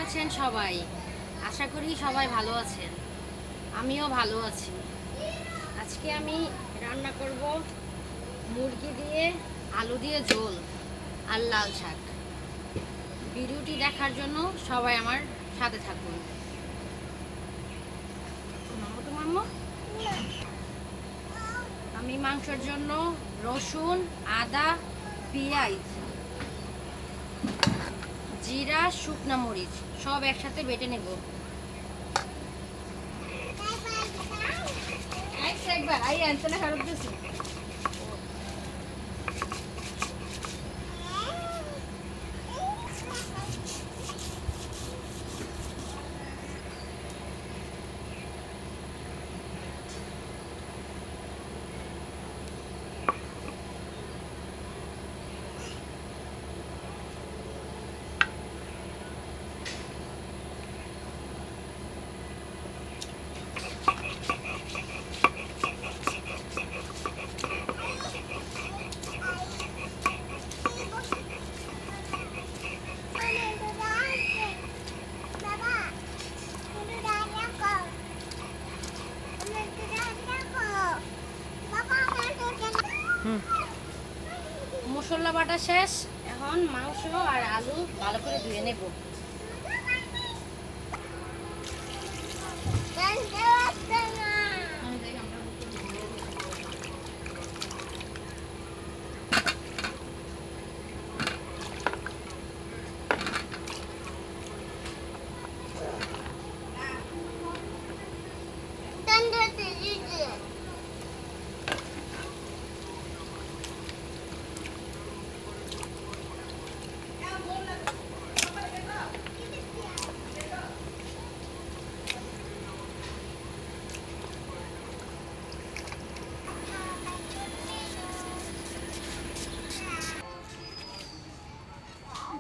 আছেন সবাই? আশা করি সবাই ভালো আছেন। আমিও ভালো আছি। আজকে আমি রান্না করব মুরগি দিয়ে আলু দিয়ে ঝোল আর লাল শাক। ভিডিওটি দেখার জন্য সবাই আমার সাথে থাকুন। আমি মাংসের জন্য রসুন, আদা, পেঁয়াজ, জিরা, শুকনা মরিচ সব একসাথে বেটে নেব। একবার আই আনতে খারাপ দিছি। মশলা বাটা শেষ। এখন মাংস আর আলু ভালো করে ধুয়ে নেব।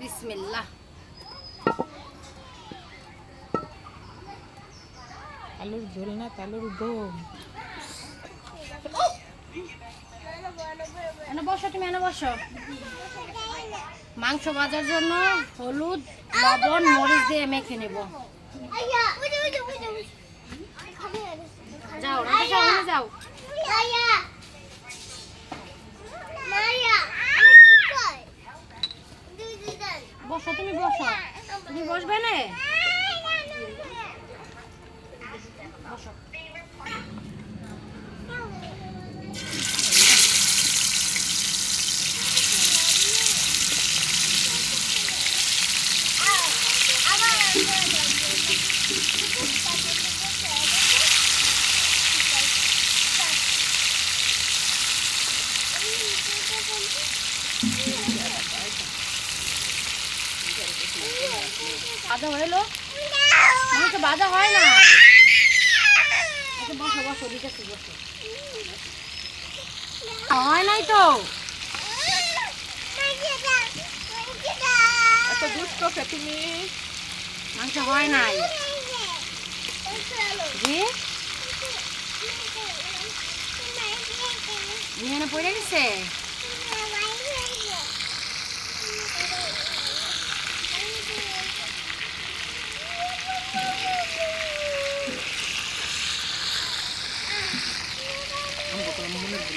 বিসমিল্লাহ। আলুর ঝোল না আলুর দম। এনে বসো, তুমি এনে বসো। মাংস ভাজার জন্য হলুদ, লবণ, মরিচ দিয়ে মেখে নেব। যাও রান্না যাও। বসো, তুমি বসো। তুমি বসবে না? বসো। বাজা হইলো? মাংস বাজা হয় না। বসো বসো, দিতেছি, বসো। হয় নাই তো। এত দুষ্ট কে তুমি? মাংস হয় নাই। জি নিয়ে পড়ে গেছে।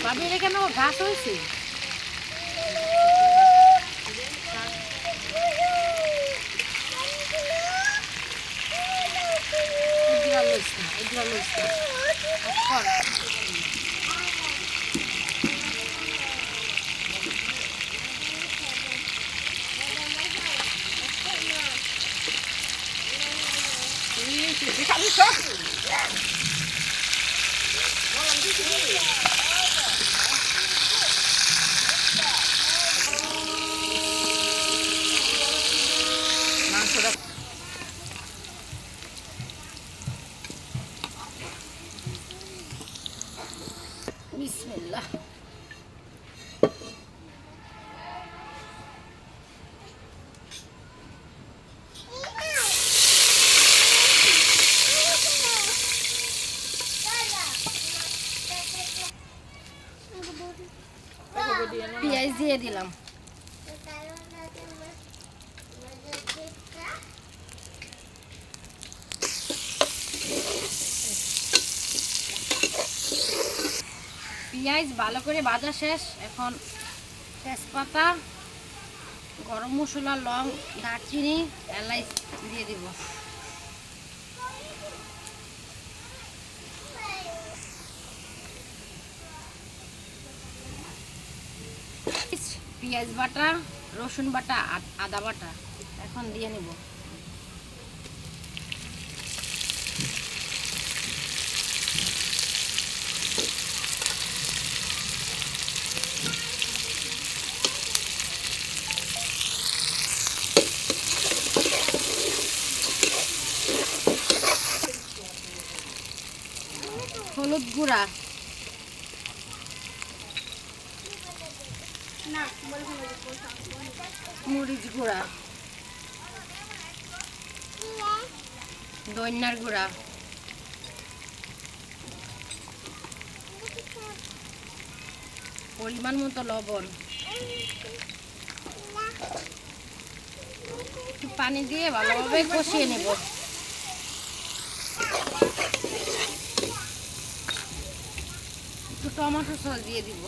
ভাবি এটা কেন গাছ হয়েছে? বিসমিল্লাহ। পেঁয়াজ দিয়ে দিলাম। পেঁয়াজ ভালো করে ভাজা শেষ। এখন তেজপাতা, গরম মশলা, লং, দারচিনি, এলাচ দিয়ে দিব। পেঁয়াজ বাটা, রসুন বাটা, আদা বাটা এখন দিয়ে নিব। হলুদ গুঁড়া, মরিচ গুঁড়া, ধনিয়ার গুঁড়া, পরিমাণ মতো লবণ, একটু পানি দিয়ে ভালোভাবে কষিয়ে নেব। একটু টমেটো সস দিয়ে দিব।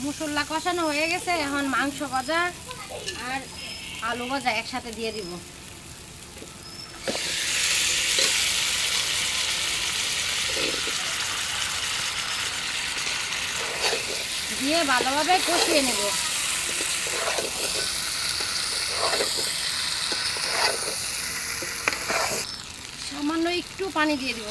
মশলা কষানো হয়ে গেছে, এখন মাংস ভাজা আর আলু ভাজা একসাথে দিয়ে দিব। দিয়ে ভালোভাবে কষিয়ে নেব। সামান্য একটু পানি দিয়ে দিব।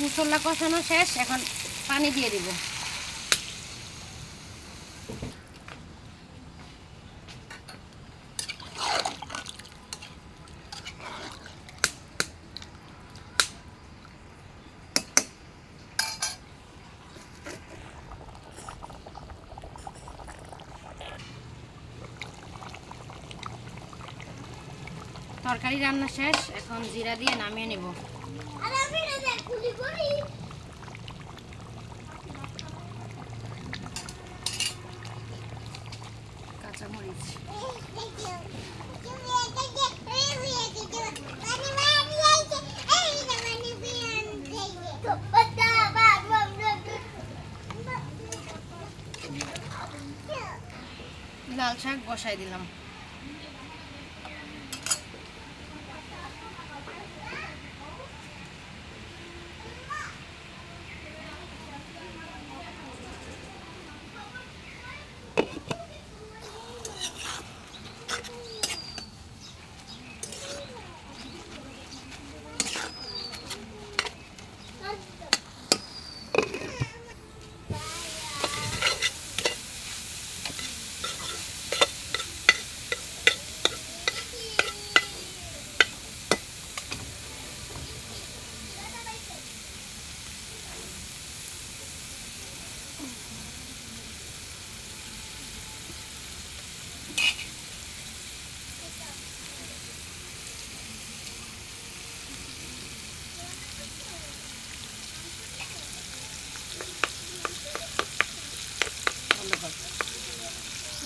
মশলা কষানো শেষ, এখন পানি দিয়ে দিব। তরকারি রান্না শেষ, এখন জিরা দিয়ে নামিয়ে নেব। কাঁচামরিচ, লাল শাক বসাই দিলাম।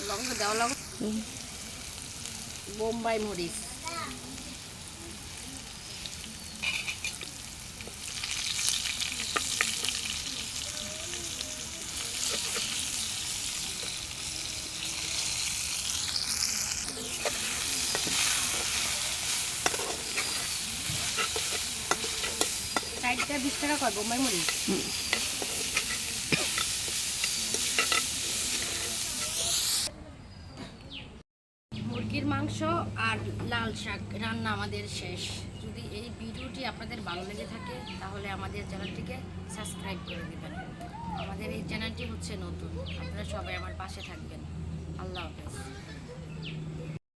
লঙ্কা দেওয়া লাগবে, বোম্বাই মরিচ, চারটা 20 টাকা কয় বোম্বাই মরিচ। মুরগির মাংস আর লাল শাক রান্না আমাদের শেষ। যদি এই ভিডিওটি আপনাদের ভালো লেগে থাকে তাহলে আমাদের চ্যানেলটিকে সাবস্ক্রাইব করে দেবেন। আমাদের এই চ্যানেলটি হচ্ছে নতুন, আপনারা সবাই আমার পাশে থাকবেন। আল্লাহ হাফেজ।